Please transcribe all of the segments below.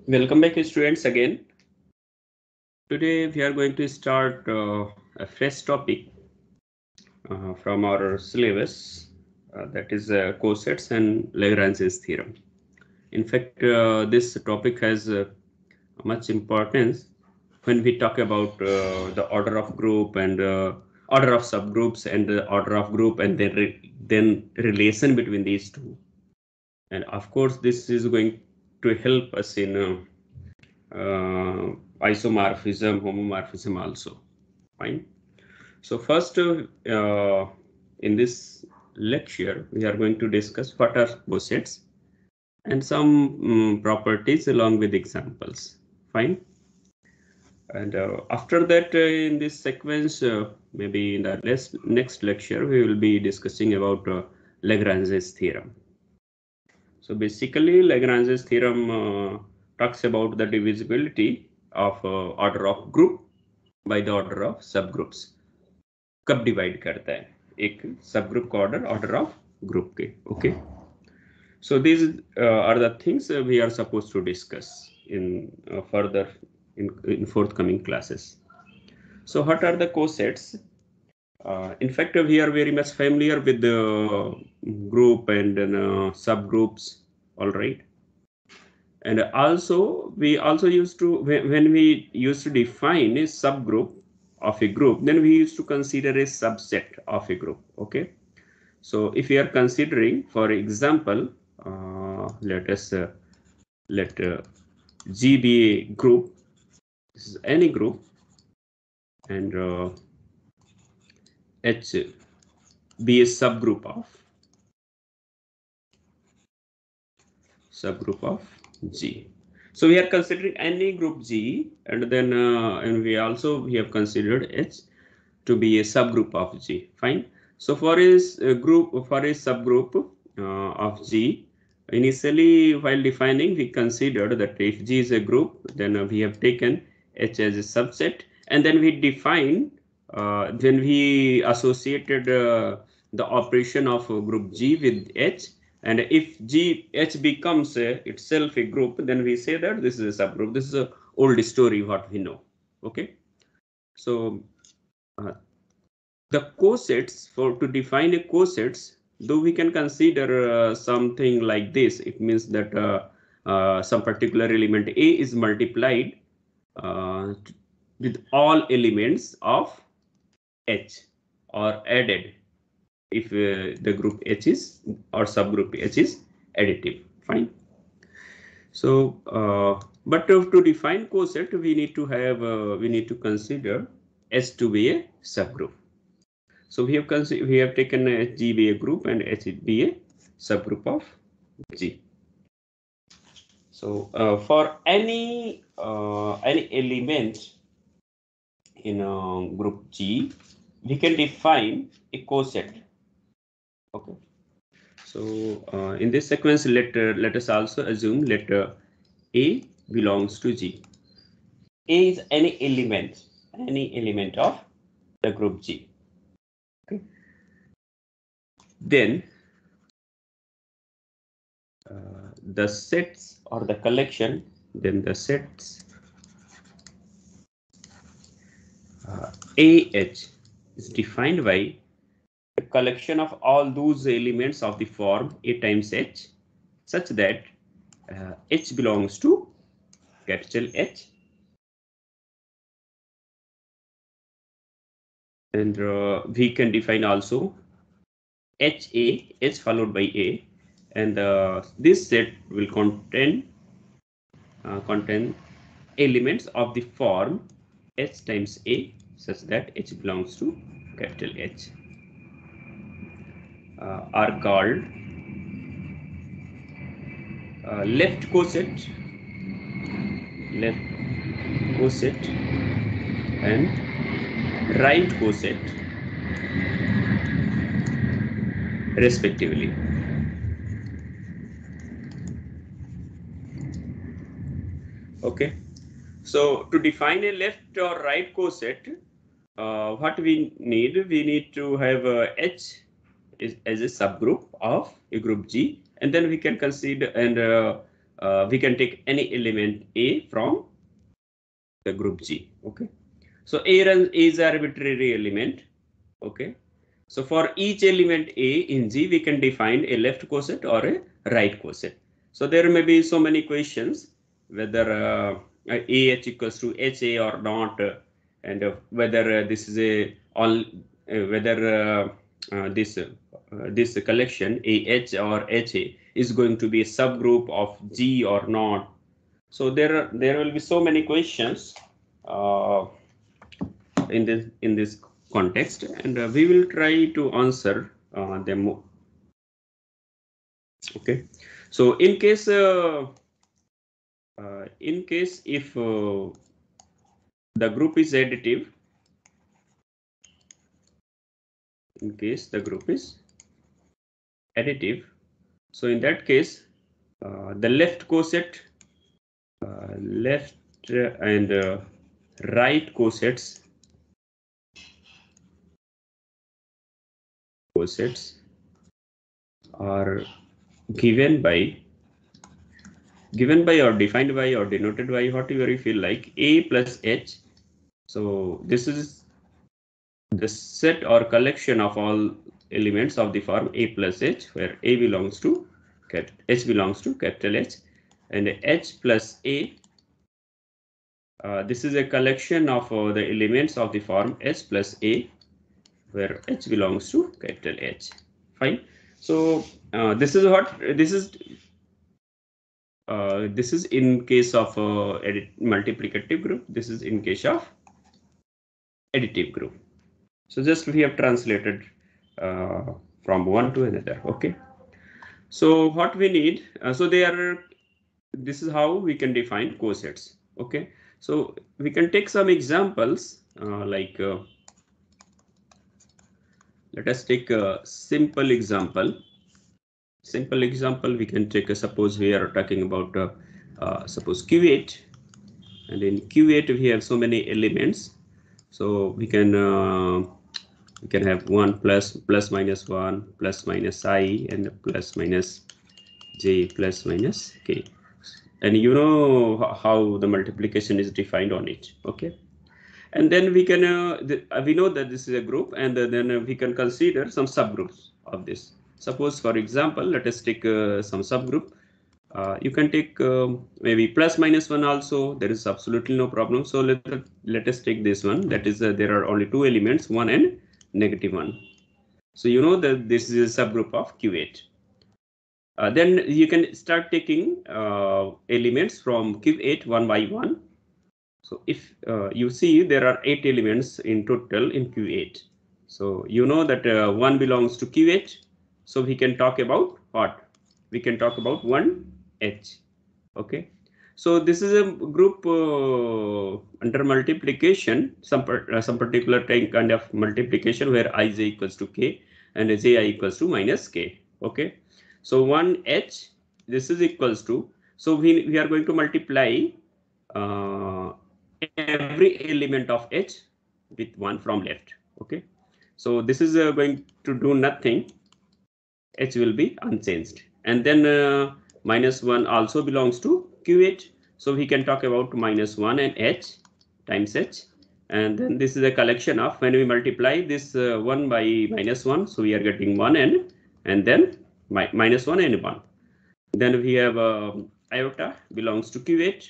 Welcome back, students, again. Today we are going to start a fresh topic from our syllabus, that is Cosets and Lagrange's theorem. In fact, this topic has much importance when we talk about the order of group and order of subgroups and the order of group and then relation between these two. And of course, this is going to help us in isomorphism, homomorphism also. Fine. So first, in this lecture, we are going to discuss what are cosets and some properties along with examples. Fine. And after that, in this sequence, maybe in the next lecture, we will be discussing about Lagrange's theorem. So basically, Lagrange's theorem talks about the divisibility of order of group by the order of subgroups. कब divide करता है एक subgroup का order of group के okay so these are the things we are supposed to discuss in further in forthcoming classes. So what are the cosets? In fact, we are very much familiar with the group and subgroups, all right. And also we also used to, when we used to define a subgroup of a group, then we used to consider a subset of a group. Okay, so if we are considering, for example, let G be a group. This is any group, and H be a subgroup of G. So we are considering any group G, and then and we have considered H to be a subgroup of G. Fine. So for a subgroup of G, initially while defining, we considered that if G is a group, then we have taken H as a subset, and then we define, then we associated the operation of group G with H. And if H becomes itself a group, then we say that this is a subgroup. This is an old story, what we know. Okay. So the cosets, to define a cosets, though we can consider something like this, it means that some particular element A is multiplied with all elements of H or added if the group H is or subgroup H is additive. Fine. So but to define coset, we need to consider H to be a subgroup. So we have taken G be a group and H be a subgroup of G. So for any element in group G, we can define a coset. Okay. So in this sequence, let us also assume letter A belongs to G. A is any element of the group G. Okay. Then the sets or the collection, then the sets AH is defined by a collection of all those elements of the form A times H, such that H belongs to capital H, and we can define also H followed by A, and this set will contain elements of the form H times A, such that H belongs to capital H. Are called left coset and right coset respectively. Okay, so to define a left or right coset, what we need to have H as a subgroup of a group G, and then we can consider, and we can take any element A from the group G. Okay, so A is an arbitrary element. Okay, so for each element A in G, we can define a left coset or a right coset. So there may be so many questions whether AH equals to HA or not, and whether this is a all whether this collection AH or HA is going to be a subgroup of G or not. So there will be so many questions in this context, and we will try to answer them. Okay, so in case if the group is additive, in case the group is additive, so in that case the left coset, left and right cosets are given by or defined by or denoted by whatever you feel like A plus H. So this is the set or collection of all elements of the form A plus H, where A belongs to H belongs to capital H, and H plus A. This is a collection of the elements of the form H plus A, where H belongs to capital H. Fine. So this is what this is in case of multiplicative group. This is in case of additive group. So just we have translated from one to another. Okay. So what we need, so this is how we can define cosets. Okay. So we can take some examples like let us take a simple example. Simple example, we can take suppose we are talking about suppose Q8, and in Q8 we have so many elements. So we can have 1 plus minus 1 plus minus I and plus minus j plus minus k, and you know how the multiplication is defined on it. Okay, and then we can we know that this is a group, and then we can consider some subgroups of this. Suppose, for example, let us take some subgroup. You can take maybe plus minus 1 also. There is absolutely no problem. So let us take this one. That is there are only two elements, 1 and negative 1. So you know that this is a subgroup of Q8. Then you can start taking elements from Q8 one by one. So if you see there are 8 elements in total in Q8. So you know that 1 belongs to Q8. So we can talk about what? We can talk about 1H. Okay. So this is a group under multiplication, some particular kind of multiplication where Ij equals to K and Ji equals to minus K. Okay. So 1H, this is equals to, so we are going to multiply every element of H with 1 from left. Okay. So this is going to do nothing. H will be unchanged, and then minus 1 also belongs to Q8. So we can talk about minus 1 and H times H, and then this is a collection of, when we multiply this 1 by minus 1, so we are getting 1 and then minus 1 and 1. Then we have iota belongs to Q8.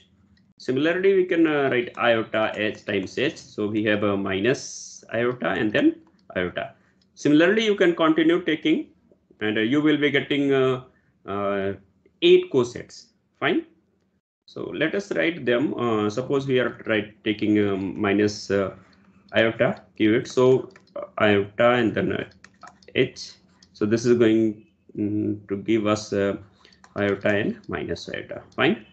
Similarly, we can write iota H times H. So we have a minus iota and then iota. Similarly, you can continue taking, and you will be getting 8 cosets. Fine. So let us write them. Suppose we are taking minus iota Q8. So iota and then H. So this is going to give us iota and minus iota. Fine.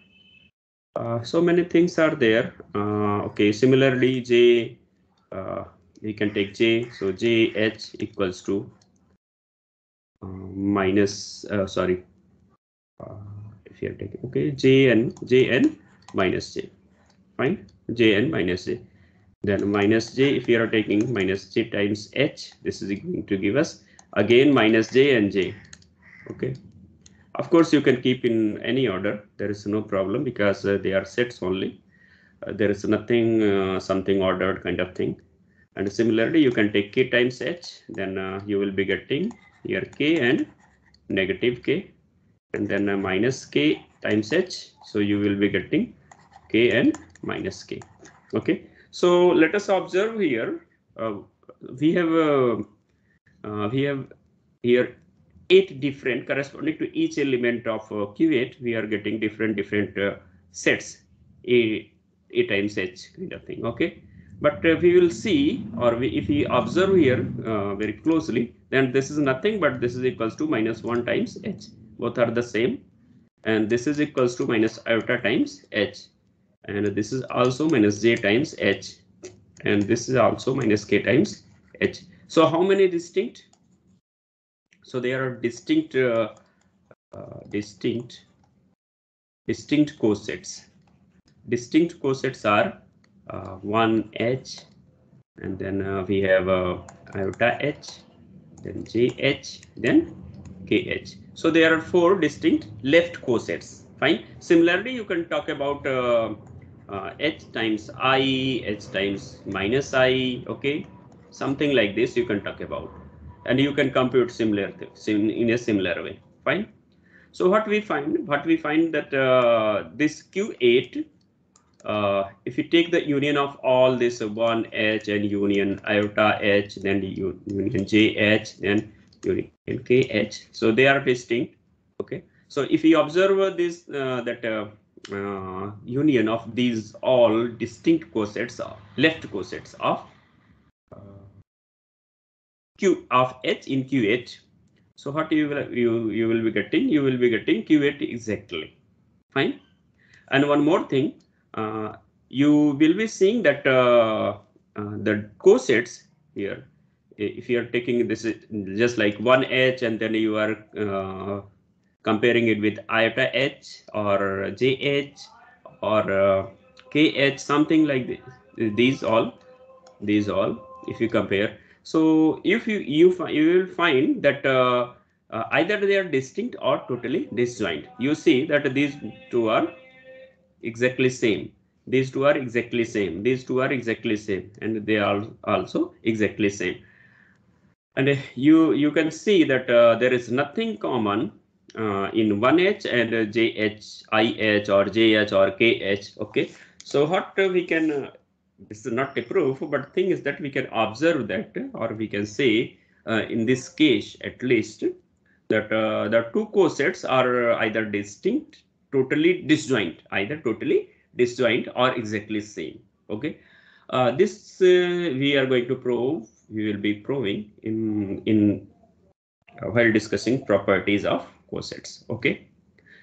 So many things are there. Okay. Similarly, J, we can take J. So JH equals to minus, sorry, if you are taking, okay, Jn minus J. Fine. Jn minus J. Then minus J, if you are taking minus J times H, this is going to give us again minus J and J. Okay. Of course, you can keep in any order. There is no problem because they are sets only. There is nothing something ordered kind of thing. And similarly, you can take k times h, then you will be getting here k and negative k, and then minus k times h. So you will be getting k and minus k. Okay. So let us observe here. We have here 8 different corresponding to each element of Q8. We are getting different sets, a times h kind of thing. Okay. But we will see, or if we observe here very closely, then this is nothing but this is equals to minus 1 times h. Both are the same. And this is equals to minus iota times h. And this is also minus j times h. And this is also minus k times h. So how many distinct? So there are distinct cosets. Distinct cosets are 1h, and then we have iota h, then jh, then kh. So there are 4 distinct left cosets. Fine. Similarly, you can talk about h times I, h times minus I. Okay, something like this you can talk about, and you can compute similar things in a similar way. Fine. So what we find that this Q8, if you take the union of all this 1h and union iota h, then union jh, then union kh, so they are distinct. Okay. So if you observe this union of these all distinct cosets, left cosets of q of h in Q8. So what you will be getting? You will be getting Q8 exactly. Fine. And one more thing, you will be seeing that the cosets here, if you are taking this just like 1h and then you are comparing it with iota h or jh or kh, something like this, these all if you compare. So if you will find that either they are distinct or totally disjoint. You see that these two are exactly same, these two are exactly same, these two are exactly same, and they are also exactly same. And you can see that there is nothing common in 1h and jh, ih or jh or kh. Okay. So what we can this is not a proof, but thing is that we can observe that, or we can say in this case at least, that the two cosets are either distinct, totally disjoint, either totally disjoint or exactly same. Okay. This we are going to prove, we will be proving in while discussing properties of cosets. Okay.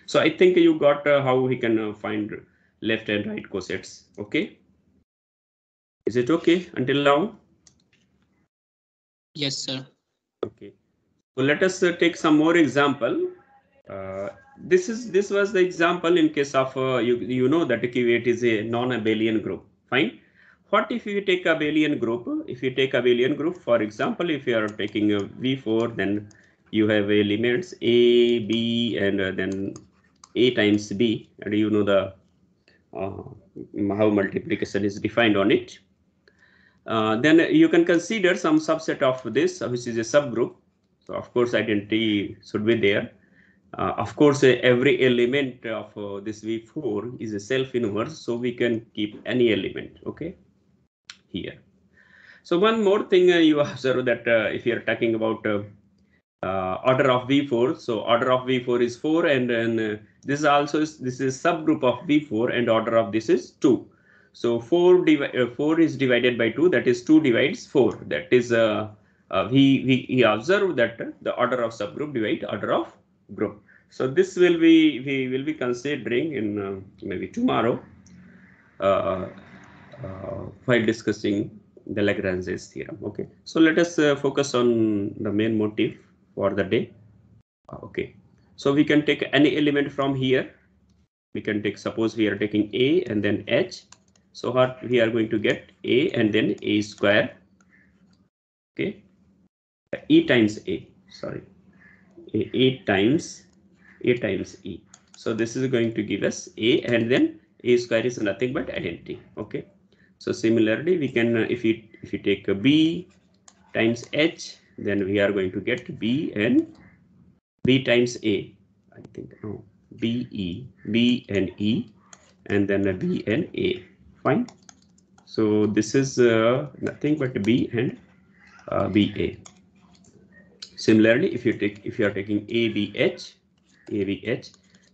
So I think you got how we can find left and right cosets. Okay. Is it okay until now? Yes, sir. Okay. So let us take some more example. This was the example in case of you know that Q8 is a non-abelian group. Fine. What if you take abelian group? If you take abelian group, for example, if you are taking a V4, then you have elements A, B, and then A times B, and you know the how multiplication is defined on it. Then you can consider some subset of this, which is a subgroup. So of course, identity should be there. Of course, every element of this V4 is a self-inverse, so we can keep any element. Okay, here. So one more thing you observe that if you are talking about order of V4, so order of V4 is 4, and then this is subgroup of V4, and order of this is 2. So 4 is divided by 2, that is 2 divides 4. That is we observe that the order of subgroup divide order of group. So this will be we will be considering in maybe tomorrow while discussing the Lagrange's theorem. Okay, so let us focus on the main motive for the day. Okay, so we can take any element from here. We can take, suppose we are taking A and then H. So what we are going to get A and then A square. Okay, E times A, sorry, A times A times E. So this is going to give us A, and then A square is nothing but identity. Okay. So similarly, we can if you take a B times H, then we are going to get B and B times A. I think no, B and E, and then a B and A. Fine. So this is nothing but B and BA. Similarly, if you are taking ABH,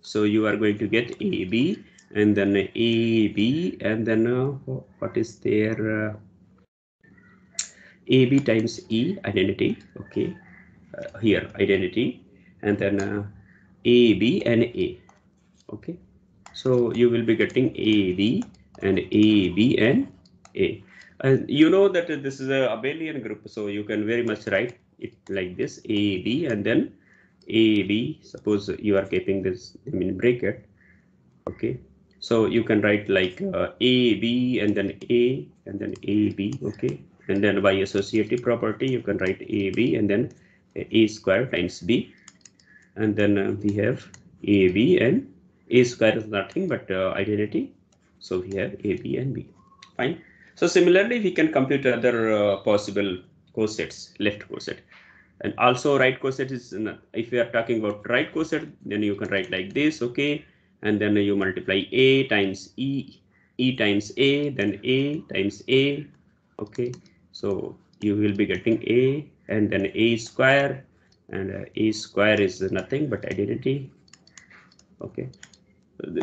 so you are going to get AB and then AB, and then what is there? AB times E, identity. Okay, here identity, and then AB and A. Okay, so you will be getting AB and AB and A. And you know that this is a abelian group, so you can very much write it like this: AB and then AB. Suppose you are keeping this in bracket. Okay, so you can write like AB and then A and then AB. Okay, and then by associative property you can write AB and then A square times B, and then we have AB, and A square is nothing but identity, so we have AB and B. Fine. So similarly, we can compute other possible cosets, left coset, and also right coset is if we are talking about right coset, then you can write like this. Okay, and then you multiply A times E, E times A, then A times A. Okay, so you will be getting A and then A square, and A square is nothing but identity. Okay,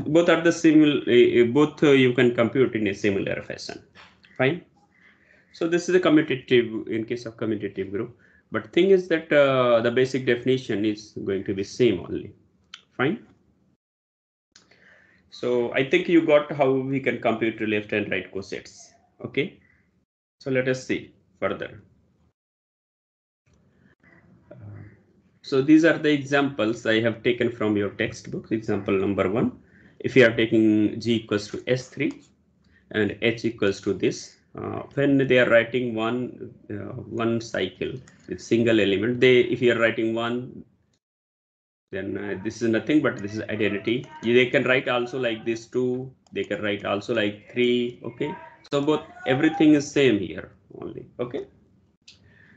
both are the similar, both you can compute in a similar fashion. Fine. So this is a commutative in case of commutative group, but thing is that the basic definition is going to be same only. Fine. So I think you got how we can compute left and right cosets. Okay, so let us see further. So these are the examples I have taken from your textbook. Example number 1, if you are taking G equals to S3 and H equals to this, when they are writing one cycle with single element, if you are writing 1, then this is nothing but this is identity. They can write also like this 2, they can write also like 3. Okay, so both everything is same here only. Okay,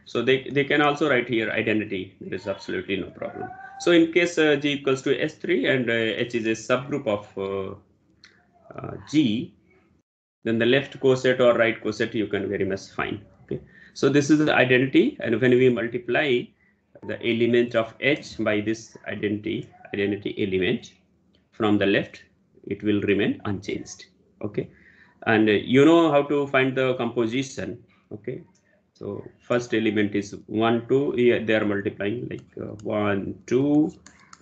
so they can also write here identity. There is absolutely no problem. So in case G equals to S3 and H is a subgroup of G, then the left coset or right coset you can very much find. Okay, so this is the identity, and when we multiply the element of H by this identity element from the left, it will remain unchanged. Okay, and you know how to find the composition. Okay, so first element is 1 2, they are multiplying like 1 2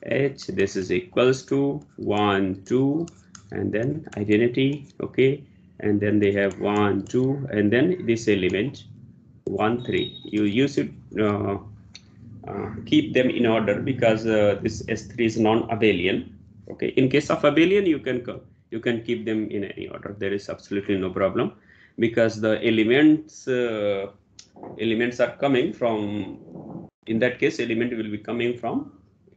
H, this is equals to 1 2, and then identity. Okay, and then they have 1 2, and then this element 1 3. You should keep them in order because this S3 is non-abelian. Okay, in case of abelian, you can keep them in any order. There is absolutely no problem because the elements are coming from. In that case, element will be coming from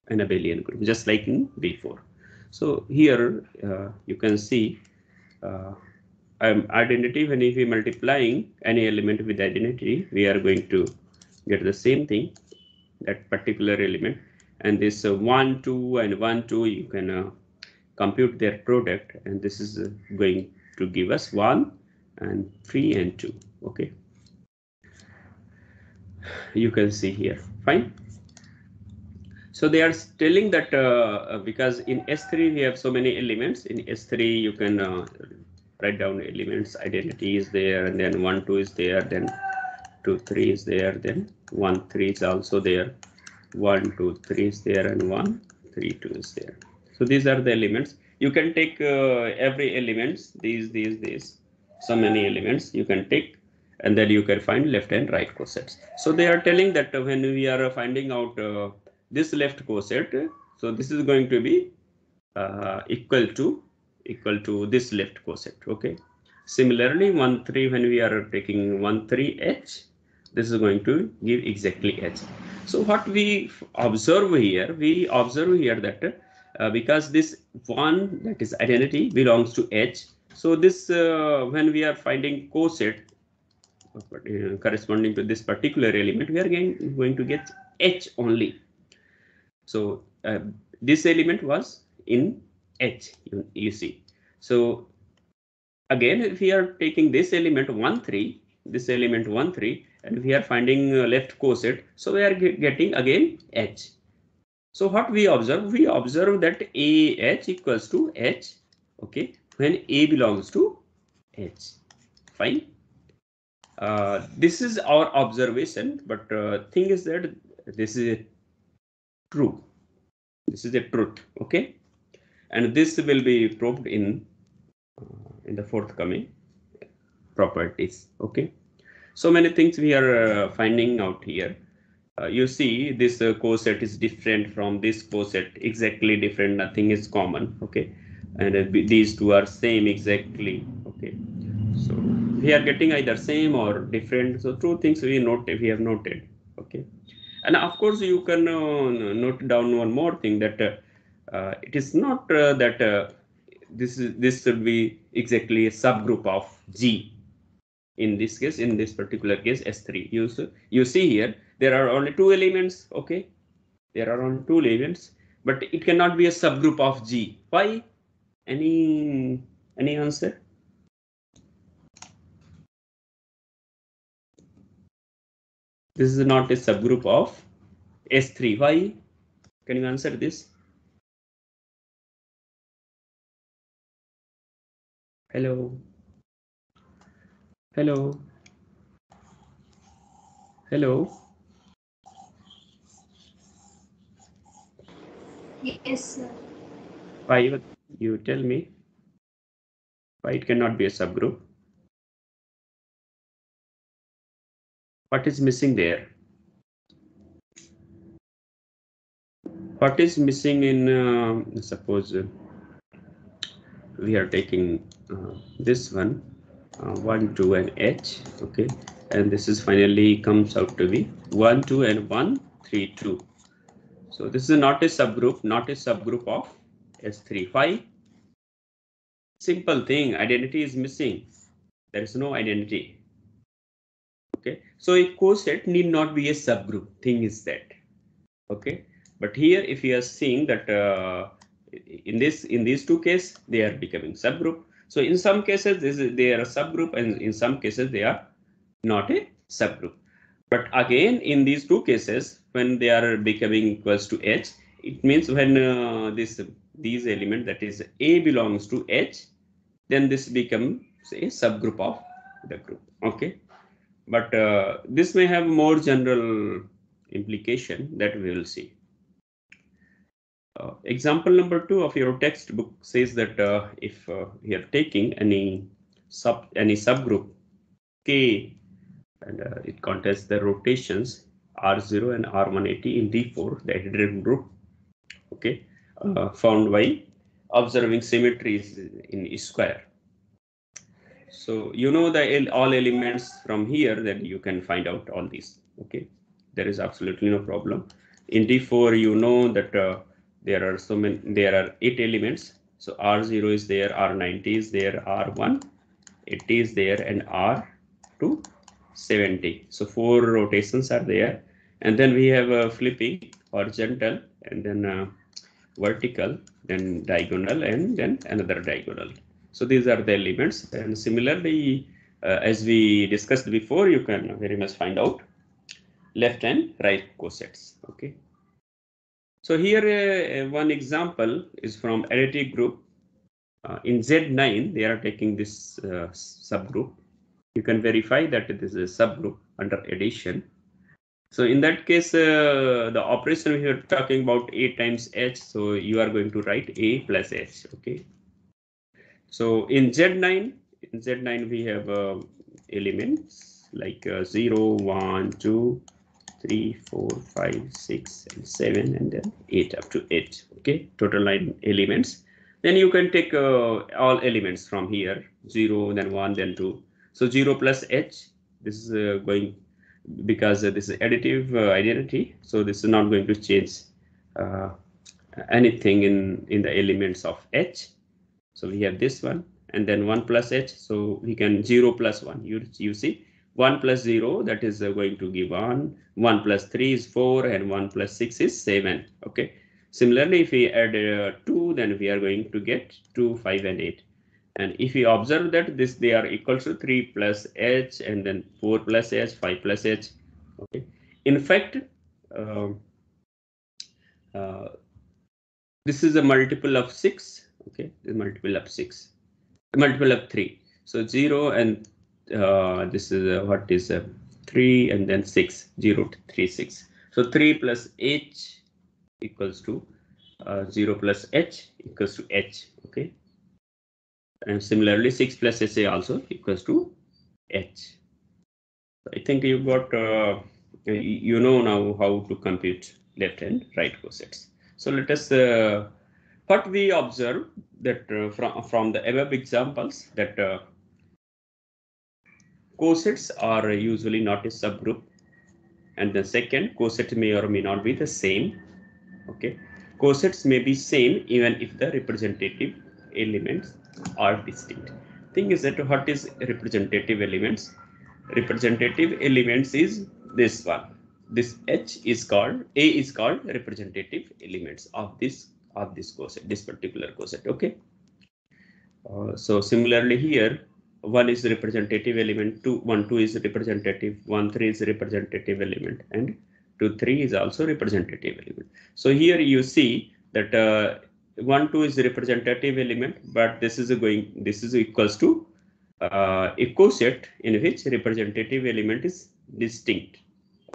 an abelian group, just like in before. So here you can see identity. When if we multiplying any element with identity, we are going to get the same thing, that particular element, and this 1 2 and 1 2 you can compute their product, and this is going to give us 1 and 3 and 2. Okay, you can see here. Fine. So they are telling that because in S3 we have so many elements. In S3 you can write down elements. Identity is there, and then 1 2 is there, then 2 3 is there, then 1 3 is also there, 1 2 3 is there, and 1 3 2 is there. So these are the elements. You can take every elements, these so many elements you can take, and then you can find left and right cosets. So they are telling that when we are finding out this left coset, so this is going to be equal to this left coset. Okay, similarly 1 3, when we are taking 1 3 H, this is going to give exactly H. So what we observe here, that because this one, that is identity, belongs to H. So this when we are finding coset corresponding to this particular element, we are going to get H only. So this element was in H, you see. So again, if we are taking this element 1, 3, this element 1, 3, and we are finding left coset, so we are getting again H. So what we observe? We observe that AH equals to H, okay, when A belongs to H. Fine. This is our observation, but thing is that this is true. This is a truth, okay, and this will be proved in the forthcoming properties, okay. So many things we are finding out here. You see this coset is different from this coset, exactly different, nothing is common, okay, and these two are same exactly, okay. So we are getting either same or different, so two things we have noted, okay. And of course you can note down one more thing, that it is not that this should be exactly a subgroup of G. In this case, in this particular case, S3, you see here there are only two elements, okay, there are only two elements, but it cannot be a subgroup of G. Why? Any answer? This is not a subgroup of S3. Why? Can you answer this? Hello. Hello. Hello. Yes, sir. Why? You tell me. Why it cannot be a subgroup? What is missing there? What is missing in suppose we are taking this one 1, 2, and H, okay, and this is finally comes out to be 1, 2, and 1, 3, 2. So this is not a subgroup of S3. Why? Simple thing, identity is missing. There is no identity. Okay, so a coset need not be a subgroup. Thing is that, okay, but here if you are seeing that in these two cases they are becoming subgroup. So in some cases they are a subgroup, and in some cases they are not a subgroup. But again, in these two cases, when they are becoming equals to H, it means when these element, that is A belongs to H, then this becomes a subgroup of the group, okay. But this may have more general implication that we will see. Example number 2 of your textbook says that if we are taking any subgroup K, and it contains the rotations R0 and R180 in D4, the heterogeneous group, okay, found by observing symmetries in square. So you know the all elements from here, that you can find out all these, okay. There is absolutely no problem. In D4, you know that there are 8 elements. So R0 is there, R90 is there, R180 is there, and R270. So 4 rotations are there, and then we have flipping, horizontal, and then vertical, then diagonal, and then another diagonal. So these are the elements, and similarly, as we discussed before, you can very much find out left and right cosets, okay. So here one example is from additive group. In Z9, they are taking this subgroup. You can verify that it is a subgroup under addition. So in that case, the operation we are talking about A times H. So you are going to write A plus H, okay. So in Z9 we have elements like 0, 1, 2, 3, 4, 5, 6, and 7, and then 8 up to 8. Okay, total 9 elements. Then you can take all elements from here, 0, then 1, then 2. So 0 plus H, this is going, because this is additive identity, so this is not going to change anything in the elements of H. So we have this one, and then 1 plus H. So we can 0 plus 1. You see 1 plus 0, that is going to give 1. 1 plus 3 is 4, and 1 plus 6 is 7. Okay. Similarly, if we add 2, then we are going to get 2, 5, and 8. And if we observe that they are equal to 3 plus H, and then 4 plus H, 5 plus H. Okay. In fact, this is a multiple of 6. Okay, the multiple of 6, multiple of 3. So 0 and this is what is 3 and then 6, 0, 3, 6. So 3 plus H equals to 0 plus H equals to H. Okay, and similarly 6 plus SA also equals to H. I think you got you know now how to compute left and right cosets. So let us what we observe that from the above examples that cosets are usually not a subgroup, and the second, coset may or may not be the same. Okay, cosets may be same even if the representative elements are distinct. Thing is that what is representative elements? Representative elements is this one. This H is called, A is called representative elements of this coset, this particular coset. Okay. So similarly here, 1 is representative element, 2 is representative, 1 3 is representative element, and 2 3 is also representative element. So here you see that 1 2 is representative element, but this is equals to a coset in which representative element is distinct.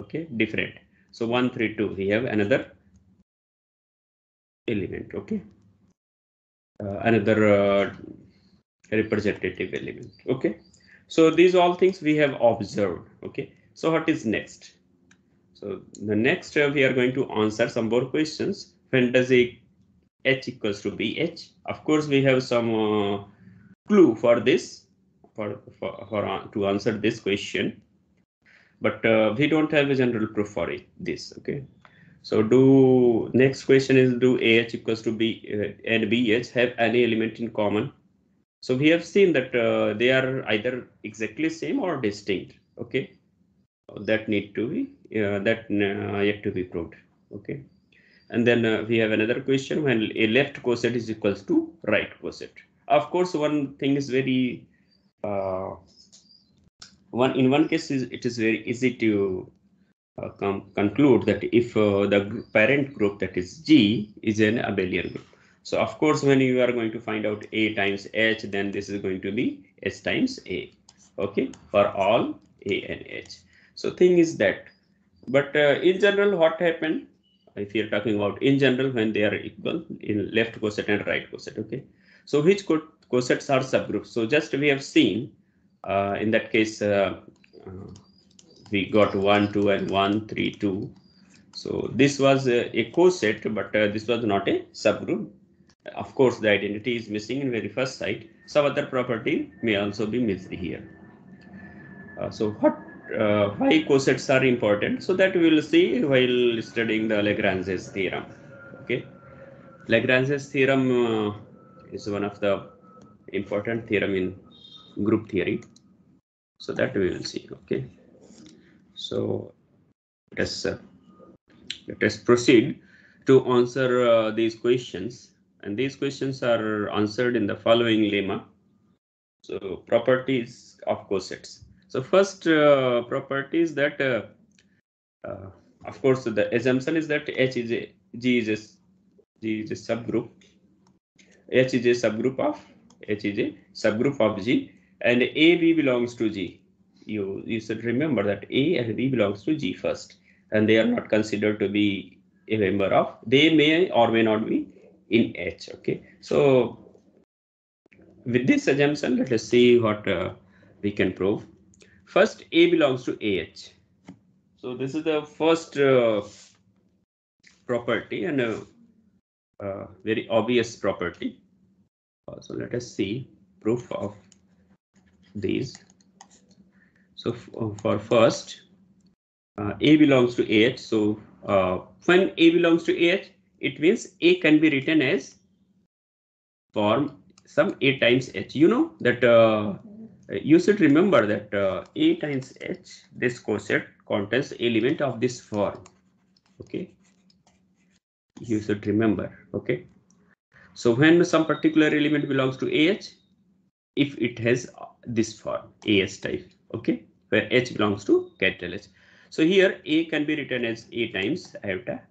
Okay, different. So 1 3 2 we have another element. Okay, another representative element. Okay, so these all things we have observed. Okay, so what is next? So the next we are going to answer some more questions. When does a H equals to BH? Of course, we have some clue for this to answer this question, but we don't have a general proof for this. Okay, so next question is, do AH equals to B and BH have any element in common? So we have seen that they are either exactly same or distinct. Okay, that need to be yet to be proved. Okay, and then we have another question: when a left coset is equals to right coset. Of course, one thing is very in one case it is very easy to conclude that if the parent group, that is G, is an abelian group. So of course, when you are going to find out A times H, then this is going to be H times A. Okay, for all A and H. So thing is that, but in general, what happened if you are talking about in general when they are equal in left coset and right coset? Okay, so which cosets are subgroups? So just we have seen in that case we got 1 2 and 1 3 2. So this was a coset, but this was not a subgroup. Of course, the identity is missing in very first sight. Some other property may also be missed here. So why cosets are important? So that we will see while studying the Lagrange's theorem. Okay, Lagrange's theorem is one of the important theorem in group theory. So that we will see. Okay, so let us proceed to answer these questions, and these questions are answered in the following lemma. So properties of cosets. So first property is that of course the assumption is that G is a subgroup. H is a subgroup of G, and A B belongs to G. You should remember that A and B belongs to G first, and they are not considered to be a member of. They may or may not be in H. Okay, so with this assumption, let us see what we can prove. First, A belongs to AH. So this is the first property, and a very obvious property. So let us see proof of these. So for first, A belongs to AH. So when A belongs to AH, it means A can be written as form some A times H. You know that you should remember that A times H, this coset contains element of this form. Okay, you should remember. Okay, so when some particular element belongs to AH, if it has this form AS type, okay, where H belongs to capital H. So here A can be written as A times iota,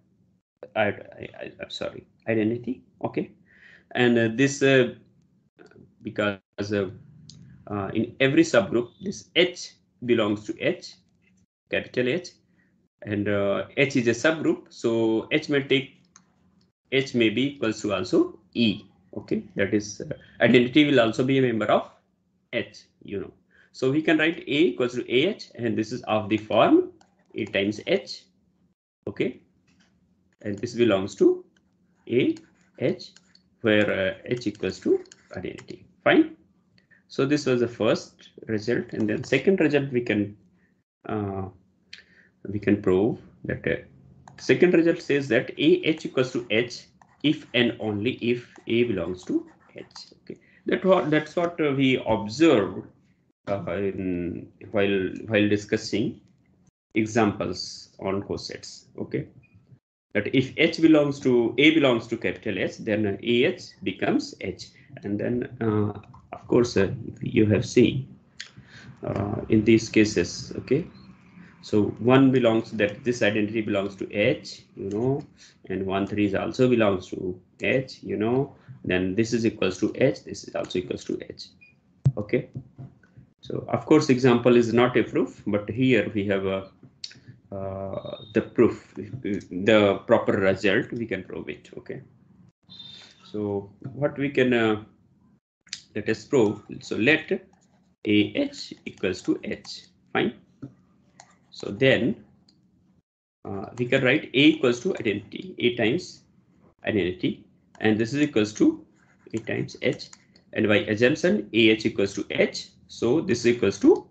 I'm sorry, identity. Okay, and this because in every subgroup this H belongs to H, capital H, and H is a subgroup, so H may be equals to also E. Okay, that is identity will also be a member of H, you know. So we can write A equals to AH, and this is of the form A times H. Okay, and this belongs to AH, where H equals to identity. Fine. So this was the first result, and then second result we can prove that second result says that AH equals to H if and only if A belongs to H. Okay, that's what we observed while discussing examples on cosets. Okay, that if H belongs to A belongs to capital H, then AH becomes H, and then of course you have seen in these cases. Okay, so one belongs, that this identity belongs to H, you know, and 1 3 is also belongs to H, you know, then this is equals to H, this is also equals to H. Okay, so of course example is not a proof, but here we have the proof, the proper result, we can prove it. Okay, so what we can let us prove. So let AH equals to H. Fine. So then we can write A equals to identity, A times identity, and this is equals to A times H, and by assumption AH equals to H, so this is equals to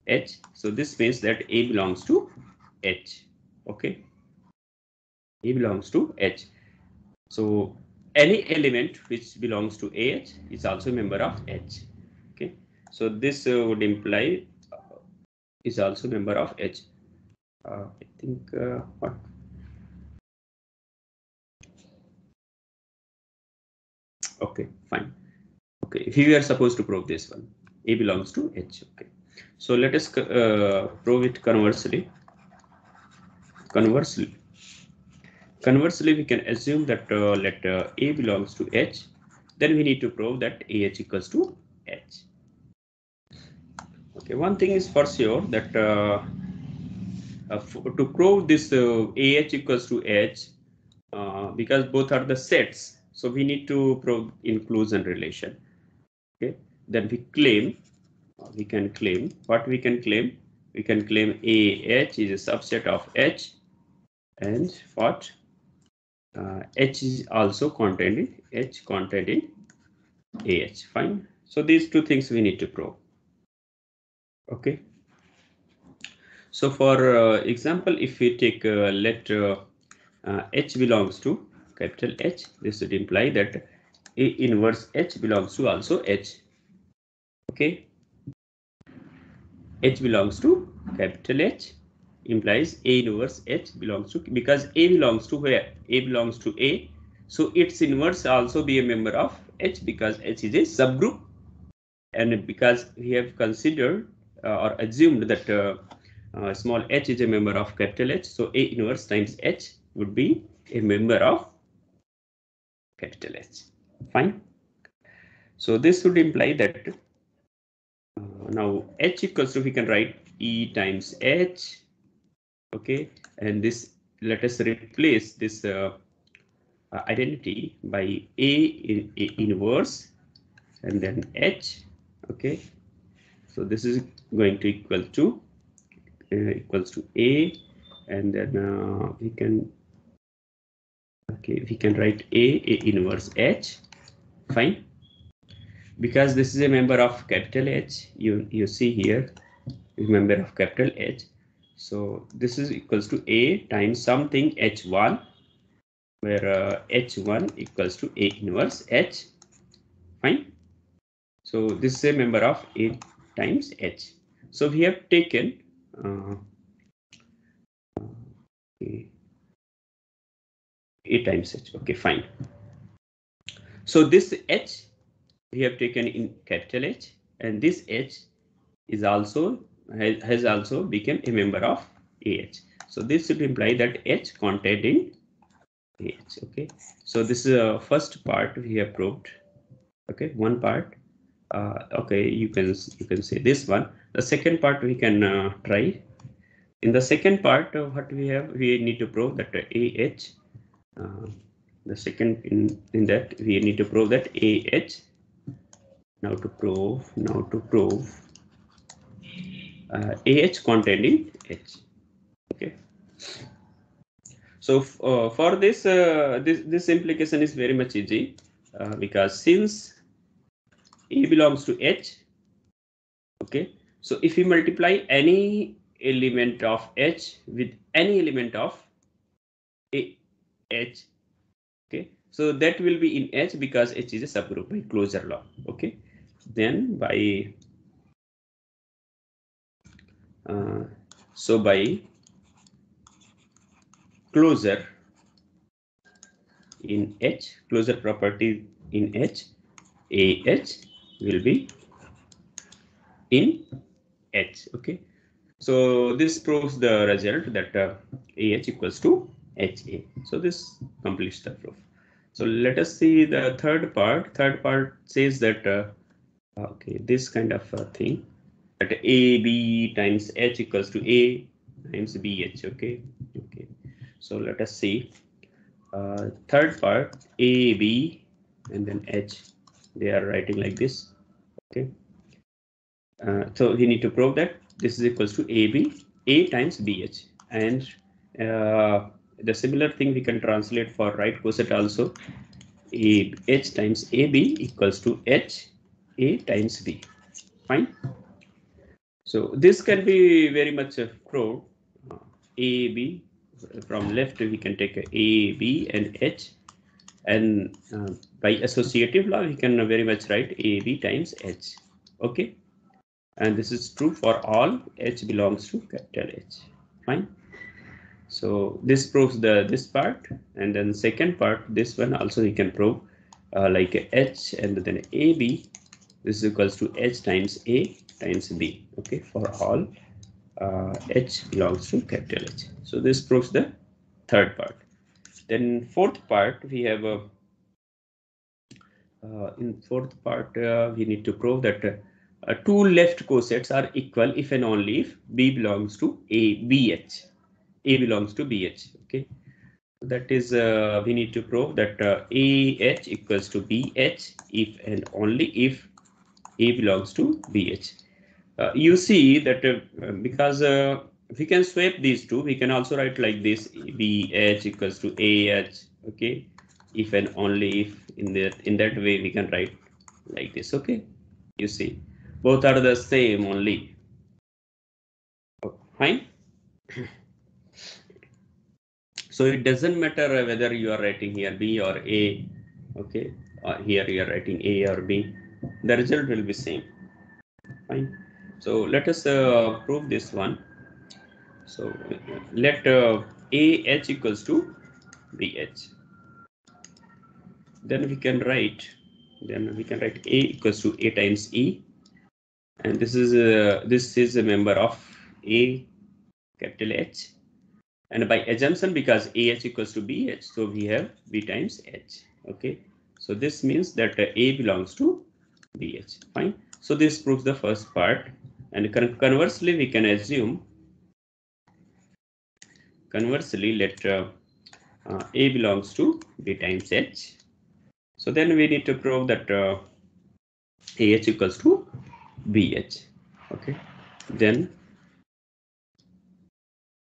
H. So this means that A belongs to H. Okay, A belongs to H. So any element which belongs to AH is also a member of H. Okay, so this would imply is also a member of H. I think what? Okay, fine. Okay, we are supposed to prove this one. A belongs to H. Okay, so let us prove it conversely. Conversely, we can assume that let A belongs to H. Then we need to prove that AH equals to H. Okay, one thing is for sure that to prove this AH equals to H, because both are the sets, so we need to prove inclusion relation. Okay, then we claim, we can claim AH is a subset of H, and what H is also contained in H, contained in AH. Fine. So these two things we need to prove. Okay. So for example, if we take let H belongs to capital H, this would imply that A inverse H belongs to also H. Okay, H belongs to capital H implies A inverse H belongs to, because A belongs to where? A belongs to A, so its inverse also be a member of H, because H is a subgroup, and because we have considered or assumed that small h is a member of capital H, so A inverse times H would be a member of capital H. Fine. So this would imply that now H equals to, we can write E times H. Okay, and this, let us replace this identity by A inverse and then H. Okay, so this is going to equal to equals to A, and then we can write A inverse H. Fine, because this is a member of capital H, you see here is member of capital H, so this is equals to A times something H1. where H1 equals to A inverse H. Fine. So this is a member of A times H. So we have taken A times H. Okay, fine. So this H we have taken in capital H, and this H is also has also become a member of AH. So this should imply that H contained in AH. Okay. So this is the first part we have proved. Okay, one part. Okay, you can say this one. The second part we can try. In the second part, what we have, we need to prove that AH. The second in that we need to prove that AH. Now to prove AH contained in H. Okay. So for this, this implication is very much easy because since A belongs to H, okay. So if we multiply any element of H with any element of H, okay, so that will be in H because H is a subgroup by closure law. Okay, then by so by closure in H, closure property in H, AH will be in H. Okay, so this proves the result that AH equals to HA. So this completes the proof. So let us see the third part. Third part says that okay, this kind of thing, that AB times H equals to A times BH. Okay, okay. So let us see third part, AB and then H. They are writing like this. Okay. So we need to prove that this is equals to AB, A times BH, and the similar thing we can translate for right coset also. H times AB equals to H A times B. Fine. So this can be very much proved. AB from left we can take A, B and H, and by associative law we can very much write AB times H. Okay. And this is true for all H belongs to capital H. Fine. So this proves this part, and then second part, this one also we can prove like H and then AB. This is equals to H times A times B. Okay, for all H belongs to capital H. So this proves the third part. Then fourth part we have in fourth part we need to prove that two left cosets are equal if and only if B belongs to BH. A belongs to BH. Okay, that is we need to prove that AH equals to BH if and only if A belongs to BH. You see that because we can swap these two, we can also write like this: BH equals to AH. Okay, if and only if. In that way we can write like this. Okay, you see, both are the same only. Fine. So it doesn't matter whether you are writing here B or A. Okay, here you are writing A or B. The result will be same. Fine. So let us prove this one. So let AH equals to BH. Then we can write. A equals to A times E, and this is a member of A capital H. And by assumption, because AH equals to BH, so we have B times H. Okay, so this means that A belongs to BH. Fine. So this proves the first part, and conversely, we can assume. Conversely, let A belongs to B times H. So then we need to prove that AH equals to BH. Okay. Then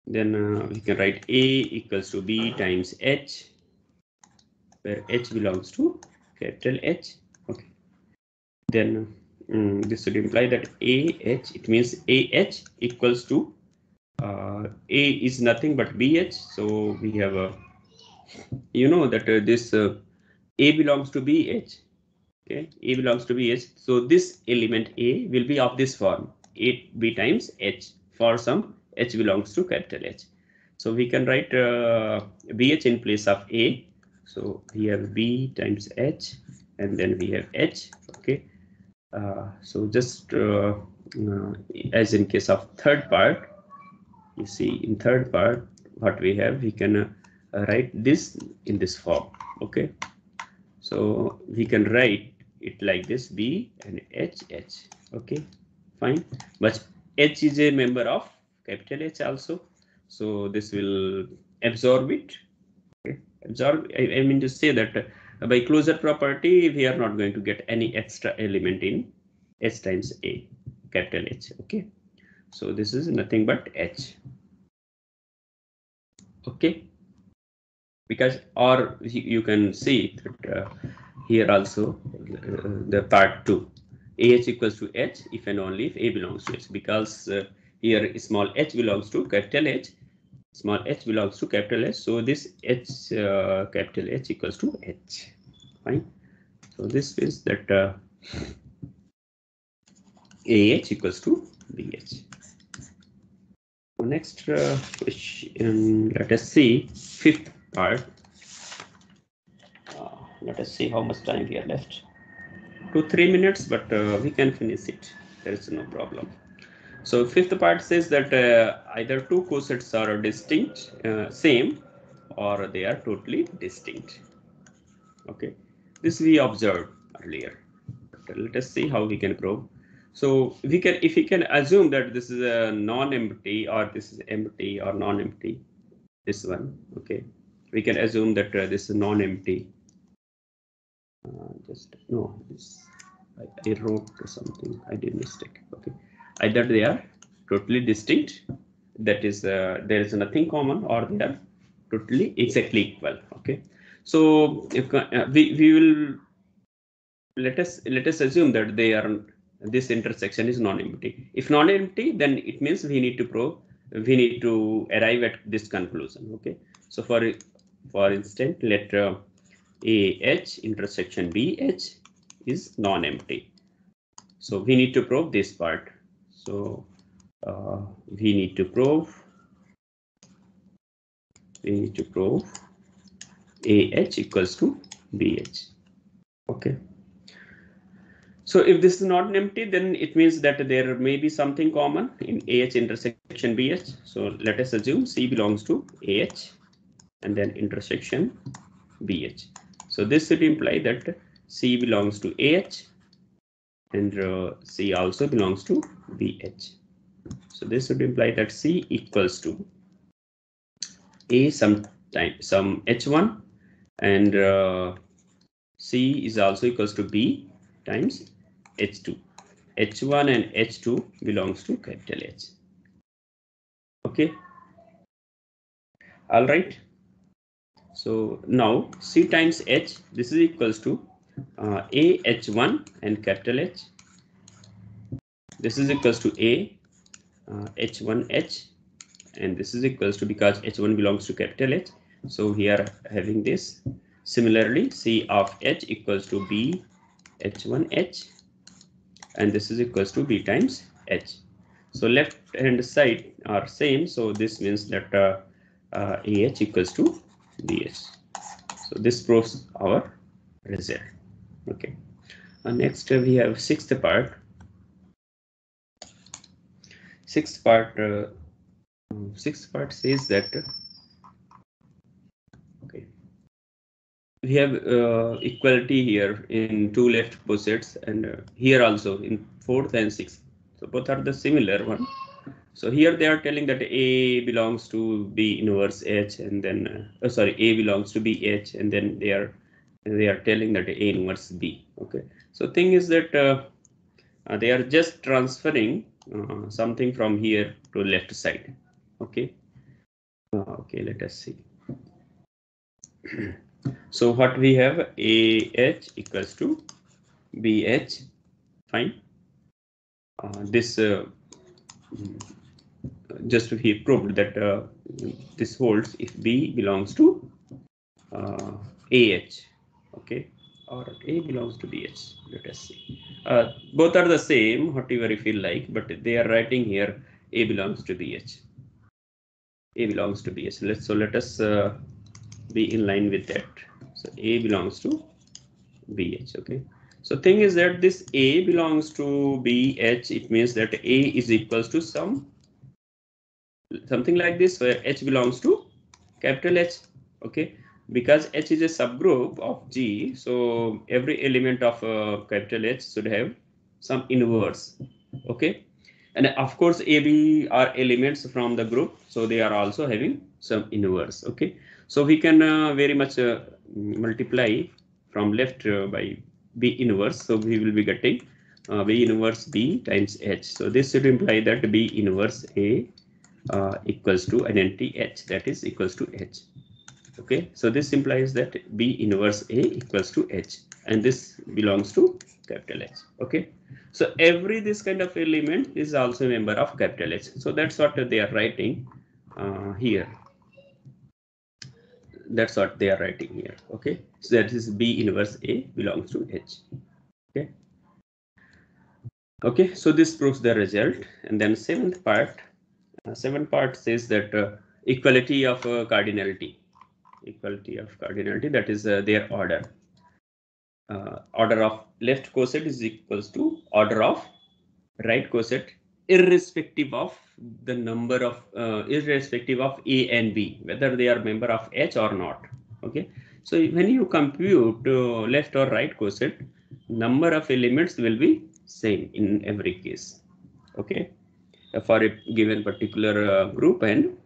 we can write A equals to B times H, where H belongs to capital H. Okay. Then this would imply that AH, it means AH equals to A is nothing but BH. So we have a you know that this A belongs to BH. Okay, A belongs to BH. So this element A will be of this form, 8B times H for some H belongs to capital H. So we can write BH in place of A. So we have B times H, and then we have H. Okay. So just as in case of third part, you see in third part what we have, we can write this in this form. Okay. So we can write it like this, B and H, H. Okay, fine. But H is a member of capital H also. So this will absorb it. Okay. Absorb, I mean to say that by closure property, we are not going to get any extra element in H times A, capital H. Okay. So this is nothing but H. Okay. Because, or you can see that here also the part 2, AH equals to H if and only if A belongs to H, because here small h belongs to capital H, small h belongs to capital H, so this H capital H equals to H. Fine. So this is that AH equals to BH. Next question, let us see fifth part. Let us see how much time we are left. 2-3 minutes, but we can finish it. There is no problem. So fifth part says that either two cosets are distinct, same, or they are totally distinct. Okay, this we observed earlier. But let us see how we can prove. So we can, if we can assume that this is a non-empty, or this is empty or non-empty, this one. Okay, we can assume that this is non-empty. Just no, this I wrote something, I did mistake. Okay, either they are totally distinct, that is there is nothing common, or they are totally exactly equal. Okay, so if we will let us assume that they are, this intersection is non-empty. If non-empty, then it means we need to prove, we need to arrive at this conclusion. Okay, so for instance, let AH intersection BH is non-empty. So we need to prove this part. So we need to prove AH equals to BH. Okay. So if this is not empty, then it means that there may be something common in AH intersection BH. So let us assume C belongs to AH and then intersection BH. So this should imply that C belongs to AH and C also belongs to BH. So this would imply that C equals to A some H1 and C is also equals to B times H2. H1 and H2 belongs to capital H. Okay. All right. So now C times H, this is equals to A H1 and capital H. This is equals to A H1H, and this is equals to, because H1 belongs to capital H, so we are having this. Similarly, C of H equals to B H1H, and this is equals to B times H. So left hand side are same, so this means that AH equals to BH. So this proves our result. Okay. Next we have sixth part. Sixth part says that okay, we have equality here in two left cosets, and here also in fourth and sixth. So both are the similar one. So here they are telling that A belongs to B inverse H, and then sorry, A belongs to BH, and then they are telling that A inverse B. Okay. So thing is that they are just transferring something from here to left side. Okay. Okay, let us see. So what we have, AH equals to BH. Fine. This just we proved that this holds if B belongs to AH, okay, or A belongs to BH. Let us see. Both are the same, whatever you feel like, but they are writing here A belongs to BH. A belongs to BH. Let us be in line with that. So A belongs to BH. Okay. So thing is that this A belongs to BH. It means that A is equals to something like this, where H belongs to capital H. Okay, because H is a subgroup of G, so every element of capital H should have some inverse. Okay, and of course AB are elements from the group, so they are also having some inverse. Okay, so we can very much multiply from left by B inverse, so we will be getting B inverse B times H. So this should imply that B inverse A equals to identity H, that is equals to H. Okay, so this implies that B inverse A equals to H, and this belongs to capital H. Okay, so every this kind of element is also a member of capital H. So that's what they are writing here. That's what they are writing here. Okay, so that is B inverse A belongs to H. Okay. Okay, so this proves the result, and then seventh part says that equality of cardinality. Equality of cardinality, that is their order. Order of left coset is equals to order of right coset, irrespective of the number of irrespective of A and B, whether they are member of H or not. Okay, so when you compute left or right coset, number of elements will be same in every case. Okay, for a given particular group and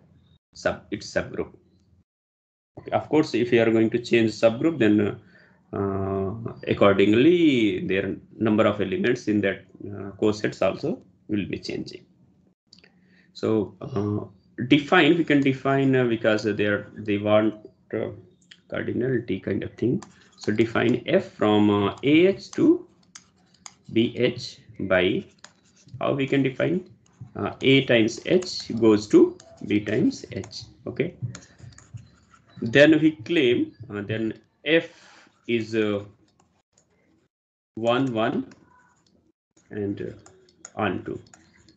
its subgroup. Okay. Of course, if you are going to change subgroup, then accordingly their number of elements in that cosets also will be changing. So define, we can define because they want cardinality kind of thing. So define F from AH to BH by, how we can define A times H goes to B times H. Okay, then we claim then F is 1 1 and onto,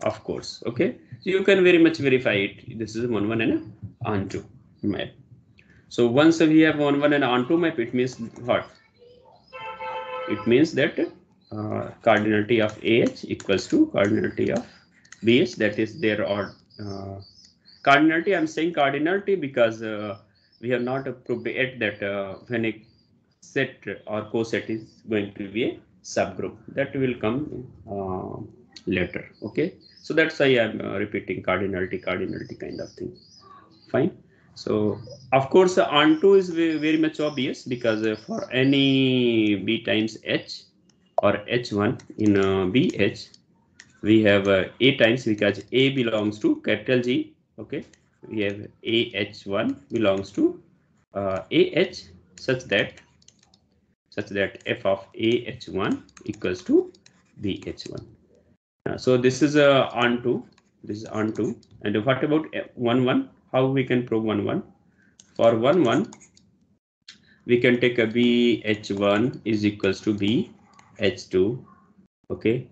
of course. Okay, so you can very much verify it. This is 1 1 and onto map. So once we have 1 1 and onto map, it means what? It means that cardinality of AH equals to cardinality of BH, that is there are cardinality. I'm saying cardinality because we have not proved yet that when a set or coset is going to be a subgroup. That will come later. Okay, so that's why I'm repeating cardinality kind of thing. Fine. So of course onto is very much obvious, because for any B times H or H1 in BH, we have A times, because A belongs to capital G. Okay, we have AH1 belongs to AH, such that F of AH1 equals to BH1. So this is onto, this is onto. And what about 1 1? How we can prove 1 1? For 1 1, we can take a BH1 is equals to BH2. Okay,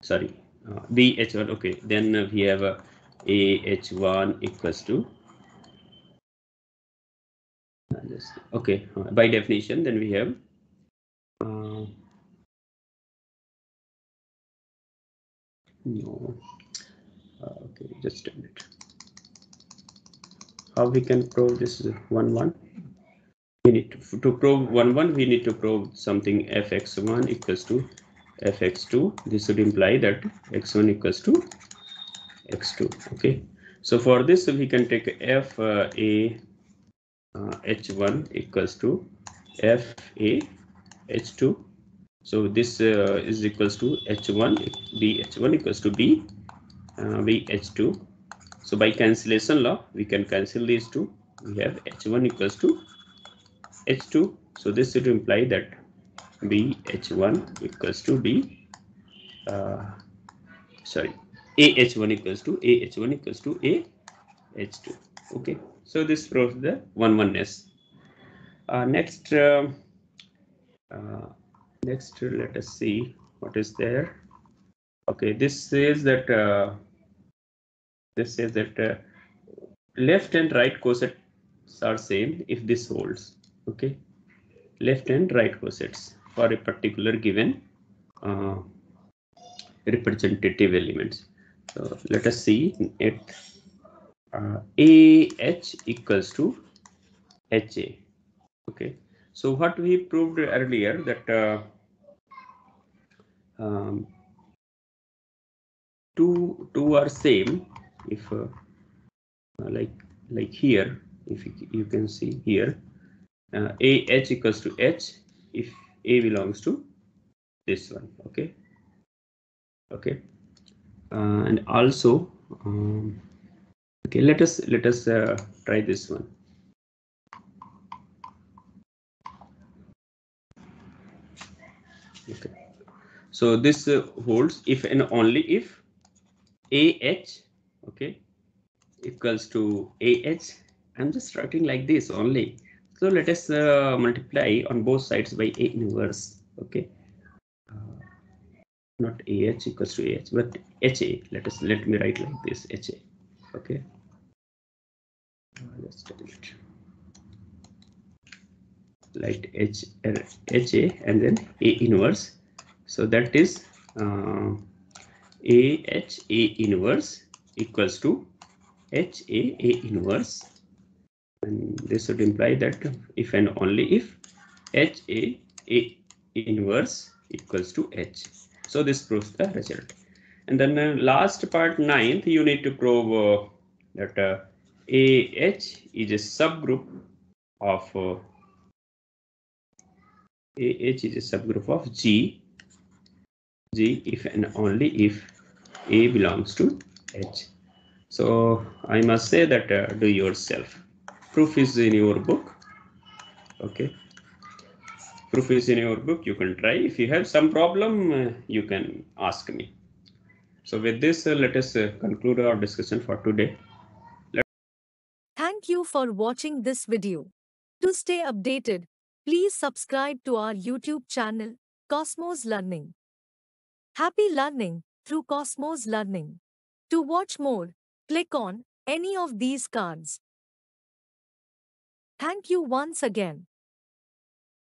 sorry, BH1. Okay, then we have AH1 equals to okay, by definition, then we have no, okay, just a minute. How we can prove this is 1 1? We need to prove 1 1, we need to prove something fx1 equals to fx2. This would imply that x1 equals to x2. Okay, so for this we can take f a h1 equals to f a h2. So this is equals to h1, b h1 equals to b b h2. So by cancellation law, we can cancel these two. We have h1 equals to h2. So this should imply that b h1 equals to b sorry, a h1 equals to a h1 equals to a h2. Okay, so this proves the 1 1ness. Next, let us see what is there. Okay, this says that left and right cosets are same if this holds. Okay, left and right cosets for a particular given uh, representative elements. So let us see it. AH equals to HA. Okay, so what we proved earlier that um, two are same if like here, if you can see here, AH equals to H if A belongs to this one. Okay, and also okay, let us try this one. Okay, so this holds if and only if AH, okay, equals to AH. I'm just writing like this only. So let us multiply on both sides by A inverse. Okay, not AH equals to AH, but HA. Let me write like this, HA. Okay, let's tell it. Like HA and then A inverse. So that is AHA inverse equals to HAA inverse, and this would imply that if and only if HAA inverse equals to H. So this proves the result. And then last part, ninth, you need to prove that AH is a subgroup of AH is a subgroup of G if and only if A belongs to H. So I must say that do yourself. Proof is in your book. Okay, proof is in your book. You can try. If you have some problem, you can ask me. So with this, let us conclude our discussion for today. Thank you for watching this video. To stay updated, please subscribe to our YouTube channel, Cosmos Learning. Happy learning through Cosmos Learning. To watch more, click on any of these cards. Thank you once again.